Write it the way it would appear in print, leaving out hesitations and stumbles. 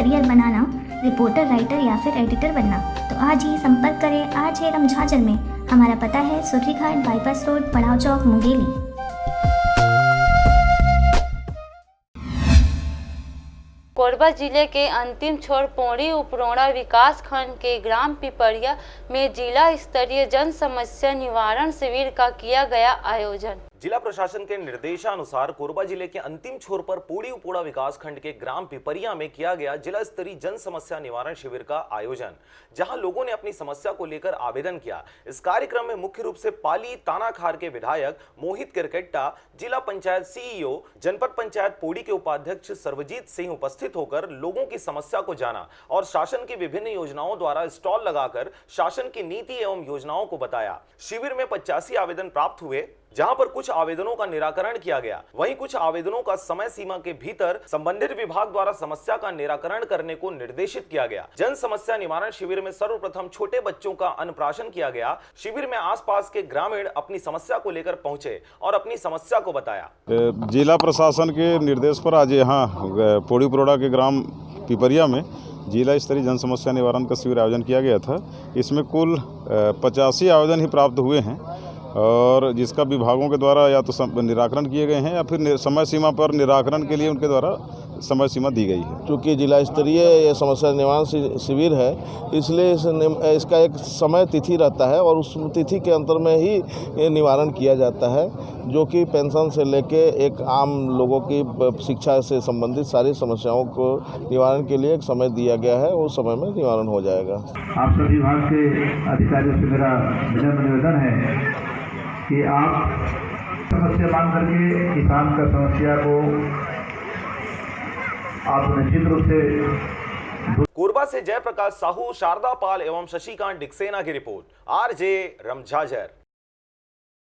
Career बनाना, reporter, writer या फिर editor बनना, तो आज ही संपर्क करें। आज है रमझाजर में। हमारा पता है सुर्री घाट, बाईपास रोड, पड़ाव चौक, मुंगेली। कोरबा जिले के अंतिम छोर पौड़ी उपरोड़ा विकास खंड के ग्राम पिपरिया में जिला स्तरीय जन समस्या निवारण शिविर का किया गया आयोजन। जिला प्रशासन के निर्देशानुसार कोरबा जिले के अंतिम छोर पर पौड़ी उपरोड़ा विकास खंड के ग्राम पिपरिया में किया गया जिला स्तरीय जन समस्या निवारण शिविर का आयोजन, जहां लोगों ने अपनी समस्या को लेकर आवेदन किया। इस कार्यक्रम में मुख्य रूप से पाली तानाखार के विधायक मोहित किरकेट्टा, जिला पंचायत सीईओ, जनपद पंचायत पौड़ी के उपाध्यक्ष सर्वजीत सिंह उपस्थित होकर लोगों की समस्या को जाना और शासन की विभिन्न योजनाओं द्वारा स्टॉल लगाकर शासन की नीति एवं योजनाओं को बताया। शिविर में 85 आवेदन प्राप्त हुए, जहां पर कुछ आवेदनों का निराकरण किया गया, वहीं कुछ आवेदनों का समय सीमा के भीतर संबंधित विभाग द्वारा समस्या का निराकरण करने को निर्देशित किया गया। जन समस्या निवारण शिविर में सर्वप्रथम छोटे बच्चों का अन्नप्राशन किया गया। शिविर में आसपास के ग्रामीण अपनी समस्या को लेकर पहुंचे और अपनी समस्या को बताया। जिला प्रशासन के निर्देश पर आज यहाँ पौड़ी उपरोड़ा के ग्राम पिपरिया में जिला स्तरीय जन समस्या निवारण का शिविर आयोजन किया गया था। इसमें कुल 85 आवेदन ही प्राप्त हुए हैं और जिसका विभागों के द्वारा या तो निराकरण किए गए हैं या फिर समय सीमा पर निराकरण के लिए उनके द्वारा समय सीमा दी गई है। चूँकि जिला स्तरीय ये समस्या निवारण शिविर है, इसलिए इसका एक समय तिथि रहता है और उस तिथि के अंतर में ही ये निवारण किया जाता है, जो कि पेंशन से लेके एक आम लोगों की शिक्षा से संबंधित सारी समस्याओं को निवारण के लिए एक समय दिया गया है। उस समय में निवारण हो जाएगा। आप सभी विभाग के अधिकारियों से मेरा विनम्र निवेदन है कि आप समस्या मांग करके किसान का समस्या को आप निश्चित रूप से। कोरबा से जयप्रकाश साहू, शारदा पाल एवं शशिकांत डिक्सेना की रिपोर्ट। आरजे रमझाजर।